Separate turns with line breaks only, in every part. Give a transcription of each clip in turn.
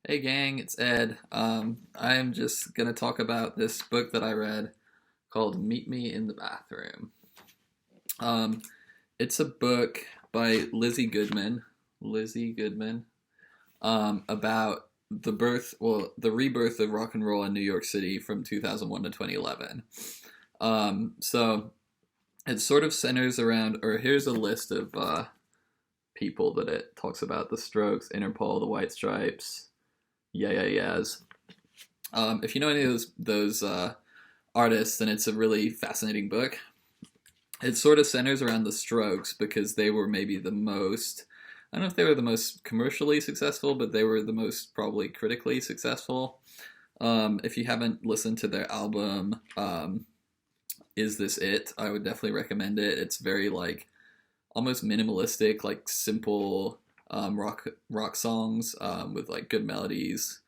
Hey gang, it's Ed. I'm just gonna talk about this book that I read called Meet Me in the Bathroom. Um, it's a book by Lizzie Goodman. Lizzie Goodman. About the rebirth of rock and roll in New York City from 2001 to 2011. So it sort of centers around, or here's a list of people that it talks about: the Strokes, Interpol, the White Stripes, Yeah Yeah Yeahs. If you know any of those artists, then it's a really fascinating book. It sort of centers around the Strokes because they were maybe the most. I don't know if they were the most commercially successful, but they were the most probably critically successful. If you haven't listened to their album, "Is This It?" I would definitely recommend it. It's very like almost minimalistic, like simple rock songs with like good melodies,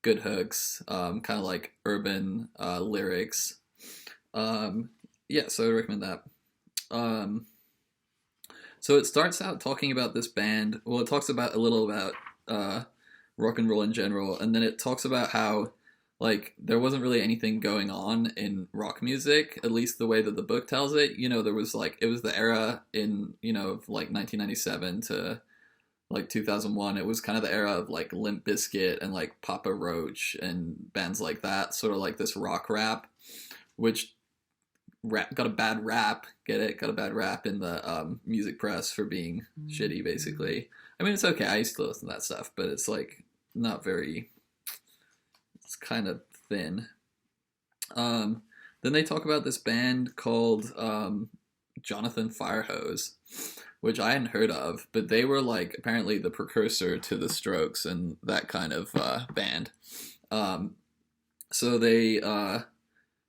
good hooks, kind of like urban lyrics. Um, yeah, so I would recommend that. Um, so it starts out talking about this band. Well, it talks about a little about uh, rock and roll in general, and then it talks about how like there wasn't really anything going on in rock music, at least the way that the book tells it. There was like it was the era in of like 1997 to like 2001. It was kind of the era of like Limp Bizkit and like Papa Roach and bands like that, sort of like this rock rap, which got a bad rap. Get it? Got a bad rap in the music press for being shitty, basically. I mean, it's okay. I used to listen to that stuff, but it's like not very. It's kind of thin. Um, then they talk about this band called Jonathan Firehose, which I hadn't heard of, but they were like apparently the precursor to the Strokes and that kind of band. Um, so they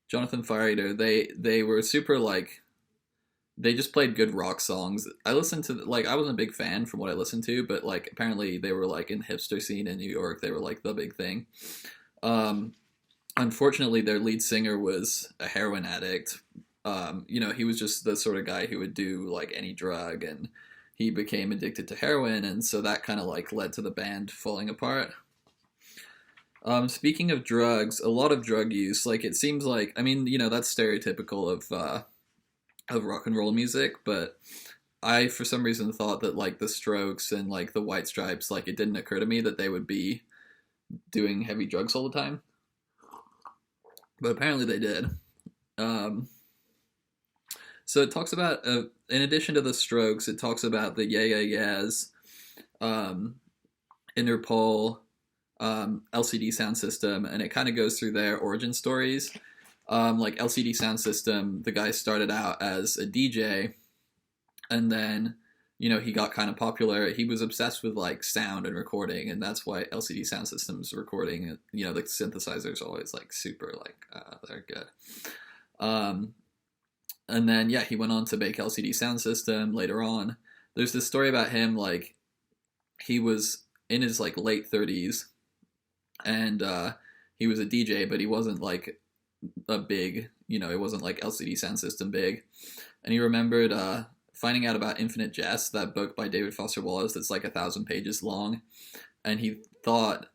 Jonathan Fire they were super like they just played good rock songs. I listened to like I wasn't a big fan from what I listened to, but like apparently they were like in the hipster scene in New York. They were like the big thing. Um, Unfortunately, their lead singer was a heroin addict. He was just the sort of guy who would do like any drug, and he became addicted to heroin, and so that kind of like led to the band falling apart. Speaking of drugs, a lot of drug use, like it seems like, I mean, that's stereotypical of rock and roll music, but I, for some reason, thought that like the Strokes and like the White Stripes, like it didn't occur to me that they would be doing heavy drugs all the time, but apparently they did. Um, So it talks about, in addition to the Strokes, it talks about the Yeah Yeah Yeahs, um, Interpol, LCD Sound System, and it kind of goes through their origin stories. Like LCD Sound System, the guy started out as a DJ, and then he got kind of popular. He was obsessed with like sound and recording, and that's why LCD Sound System's recording. The synthesizers always like super like they're good. Um, and then yeah, he went on to make LCD Sound System later on. There's this story about him like he was in his like late 30s and he was a DJ, but he wasn't like a big, it wasn't like LCD Sound System big. And he remembered finding out about Infinite Jest, that book by David Foster Wallace that's like 1,000 pages long, and he thought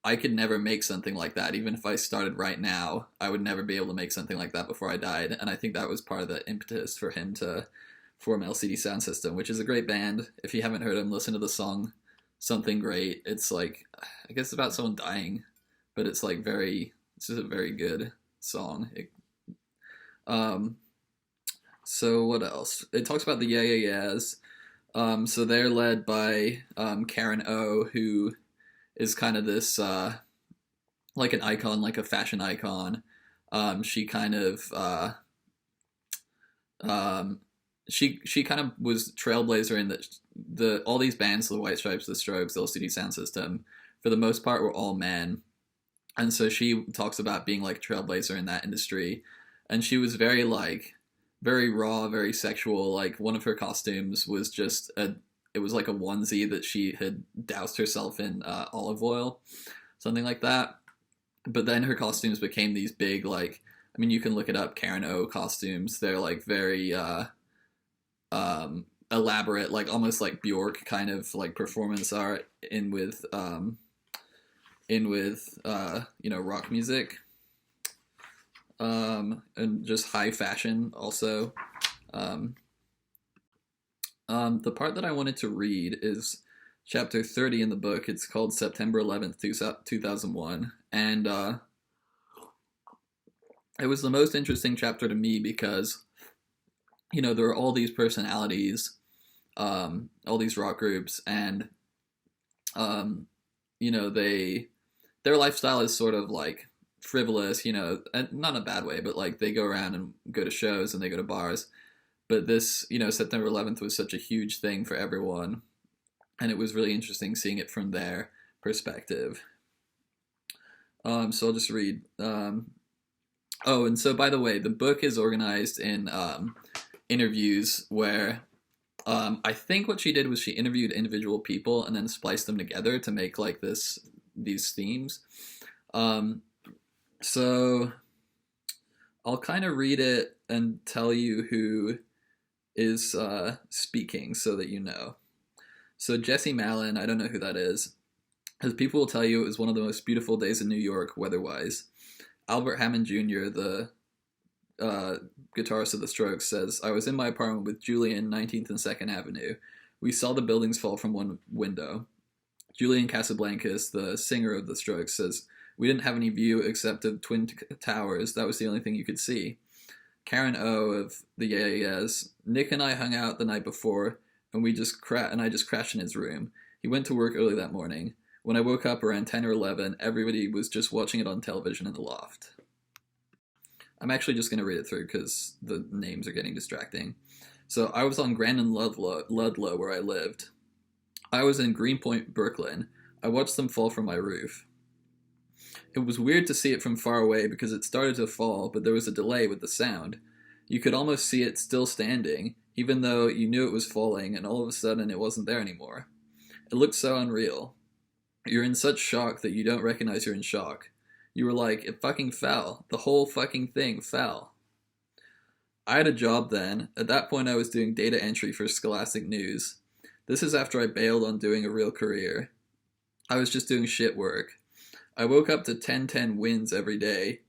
I could never make something like that. Even if I started right now, I would never be able to make something like that before I died. And I think that was part of the impetus for him to form LCD Sound System, which is a great band. If you haven't heard them, listen to the song Something Great. It's like, I guess it's about someone dying, but it's just a very good song. Um, so what else? It talks about the Yeah Yeah Yeahs. So they're led by Karen O, who is kind of this like an icon, like a fashion icon. She kind of um, she kind of was trailblazer in the all these bands, the White Stripes, the Strokes, the LCD Sound System, for the most part were all men, and so she talks about being like a trailblazer in that industry, and she was very like very raw, very sexual. Like one of her costumes was just a it was like a onesie that she had doused herself in olive oil, something like that. But then her costumes became these big like I mean you can look it up, Karen O costumes. They're like very elaborate, like almost like Bjork kind of like performance art in with in with rock music, and just high fashion also. Um, the part that I wanted to read is chapter 30 in the book. It's called September 11th, 2001, and it was the most interesting chapter to me because there are all these personalities, all these rock groups, and um, they their lifestyle is sort of like frivolous, and not in a bad way, but like they go around and go to shows and they go to bars. But this, September 11th was such a huge thing for everyone, and it was really interesting seeing it from their perspective. So I'll just read. Oh, and so by the way, the book is organized in interviews where I think what she did was she interviewed individual people and then spliced them together to make like these themes. Um, so I'll kind of read it and tell you who is speaking so that you know. So Jesse Malin, I don't know who that is. As people will tell you, it was one of the most beautiful days in New York weather-wise. Albert Hammond Jr., the guitarist of the Strokes, says, I was in my apartment with Julian, 19th and 2nd Avenue. We saw the buildings fall from one window. Julian Casablancas, the singer of the Strokes, says, we didn't have any view except of Twin Towers. That was the only thing you could see. Karen O of the Yeah Yeahs, Nick and I hung out the night before, and I just crashed in his room. He went to work early that morning. When I woke up around 10 or 11, everybody was just watching it on television in the loft. I'm actually just going to read it through because the names are getting distracting. So I was on Grand and Ludlow where I lived. I was in Greenpoint, Brooklyn. I watched them fall from my roof. It was weird to see it from far away because it started to fall, but there was a delay with the sound. You could almost see it still standing, even though you knew it was falling, and all of a sudden it wasn't there anymore. It looked so unreal. You're in such shock that you don't recognize you're in shock. You were like, it fucking fell. The whole fucking thing fell. I had a job then. At that point I was doing data entry for Scholastic News. This is after I bailed on doing a real career. I was just doing shit work. I woke up to 1010 Wins every day.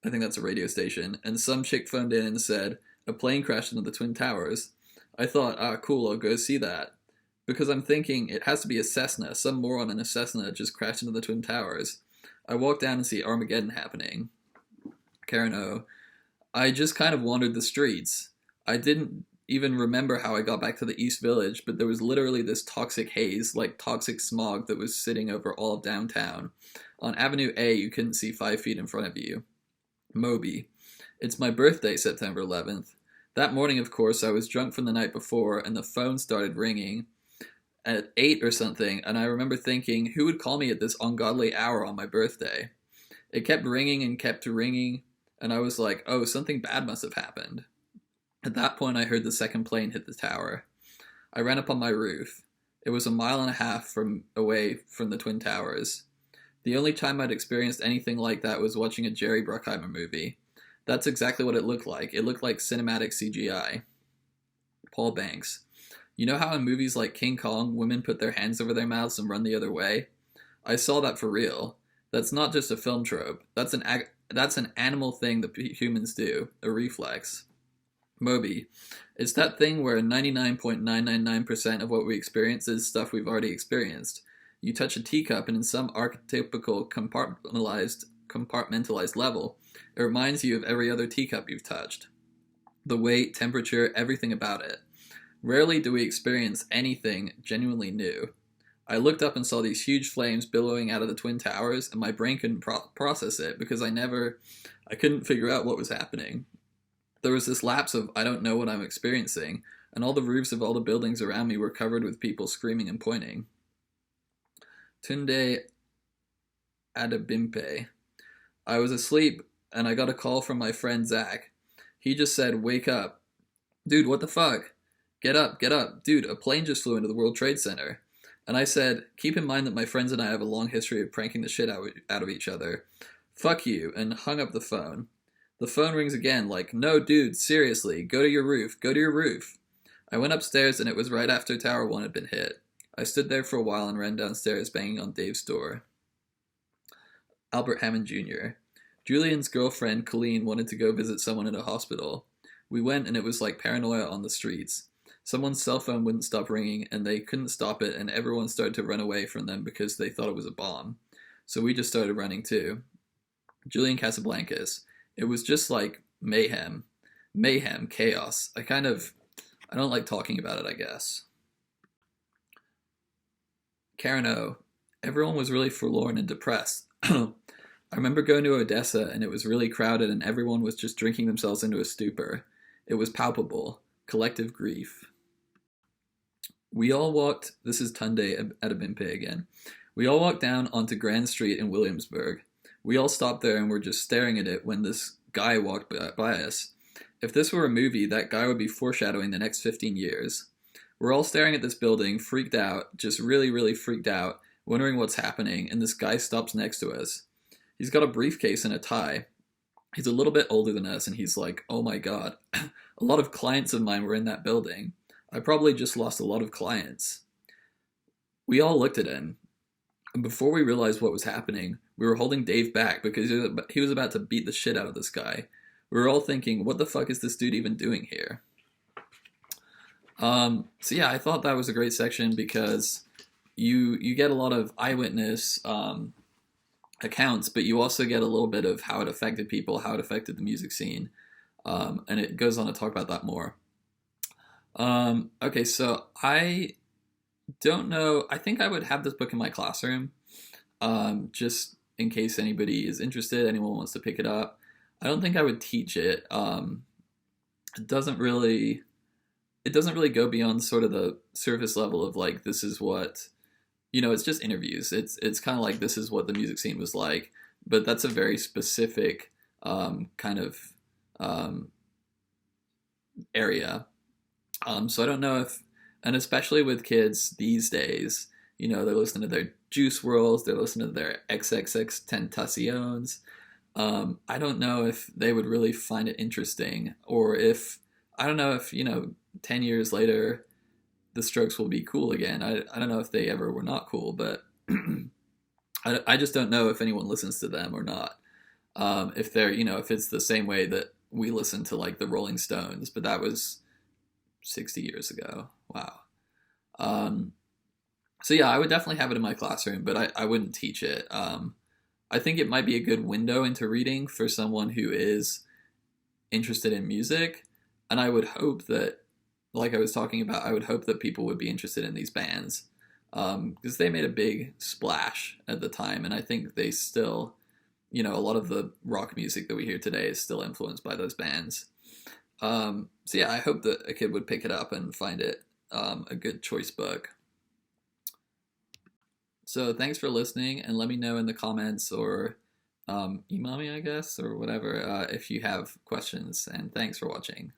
I think that's a radio station. And some chick phoned in and said, a plane crashed into the Twin Towers. I thought, cool, I'll go see that. Because I'm thinking, it has to be a Cessna. Some moron in a Cessna just crashed into the Twin Towers. I walked down and see Armageddon happening. Karen O. I just kind of wandered the streets. I didn't even remember how I got back to the East Village, but there was literally this toxic haze, like toxic smog, that was sitting over all of downtown. On Avenue A, you couldn't see 5 feet in front of you. Moby. It's my birthday, September 11th. That morning, of course, I was drunk from the night before, and the phone started ringing at 8 or something, and I remember thinking, who would call me at this ungodly hour on my birthday? It kept ringing, and I was like, oh, something bad must have happened. At that point, I heard the second plane hit the tower. I ran up on my roof. It was 1.5 miles away from the Twin Towers. The only time I'd experienced anything like that was watching a Jerry Bruckheimer movie. That's exactly what it looked like. It looked like cinematic CGI. Paul Banks. You know how in movies like King Kong, women put their hands over their mouths and run the other way? I saw that for real. That's not just a film trope. That's an animal thing that humans do. A reflex. Moby. It's that thing where 99.999% of what we experience is stuff we've already experienced. You touch a teacup and in some archetypical compartmentalized level, it reminds you of every other teacup you've touched. The weight, temperature, everything about it. Rarely do we experience anything genuinely new. I looked up and saw these huge flames billowing out of the Twin Towers, and my brain couldn't process it because I couldn't figure out what was happening. There was this lapse of, I don't know what I'm experiencing, and all the roofs of all the buildings around me were covered with people screaming and pointing. Tunde Adebimpe. I was asleep, and I got a call from my friend Zach. He just said, wake up. Dude, what the fuck? Get up. Dude, a plane just flew into the World Trade Center. And I said, keep in mind that my friends and I have a long history of pranking the shit out of each other. Fuck you, and hung up the phone. The phone rings again, like, no, dude, seriously, go to your roof. I went upstairs, and it was right after Tower 1 had been hit. I stood there for a while and ran downstairs, banging on Dave's door. Albert Hammond Jr. Julian's girlfriend, Colleen, wanted to go visit someone in a hospital. We went and it was like paranoia on the streets. Someone's cell phone wouldn't stop ringing and they couldn't stop it, and everyone started to run away from them because they thought it was a bomb. So we just started running too. Julian Casablancas. It was just like mayhem. Mayhem, chaos. I don't like talking about it, I guess. Karen O. Everyone was really forlorn and depressed. I remember going to Odessa and it was really crowded and everyone was just drinking themselves into a stupor. It was palpable. Collective grief. We all walked, this is Tunde Adebimpe again. We all walked down onto Grand Street in Williamsburg. We all stopped there and were just staring at it when this guy walked by us. If this were a movie, that guy would be foreshadowing the next 15 years. We're all staring at this building, freaked out, just really, really freaked out, wondering what's happening, and this guy stops next to us. He's got a briefcase and a tie. He's a little bit older than us, and he's like, oh my god, a lot of clients of mine were in that building. I probably just lost a lot of clients. We all looked at him, and before we realized what was happening, we were holding Dave back because he was about to beat the shit out of this guy. We were all thinking, what the fuck is this dude even doing here? So yeah, I thought that was a great section because you get a lot of eyewitness accounts, but you also get a little bit of how it affected people, how it affected the music scene, and it goes on to talk about that more. Okay, so I don't know. I think I would have this book in my classroom, just in case anybody is interested, anyone wants to pick it up. I don't think I would teach it. It doesn't really go beyond sort of the surface level of like, this is what, it's just interviews. It's kind of like, this is what the music scene was like, but that's a very specific kind of area. So I don't know if, and especially with kids these days, they're listening to their Juice WRLDs, they're listening to their XXX Tentaciones. I don't know if they would really find it interesting, or if, I don't know if, 10 years later, the Strokes will be cool again. I don't know if they ever were not cool, but I just don't know if anyone listens to them or not. If they're, if it's the same way that we listen to like the Rolling Stones, but that was 60 years ago. Wow. So yeah, I would definitely have it in my classroom, but I wouldn't teach it. I think it might be a good window into reading for someone who is interested in music. And I would hope that, like I was talking about, I would hope that people would be interested in these bands, because they made a big splash at the time. And I think they still, a lot of the rock music that we hear today is still influenced by those bands. So yeah, I hope that a kid would pick it up and find it a good choice book. So thanks for listening, and let me know in the comments or email me, I guess, or whatever, if you have questions, and thanks for watching.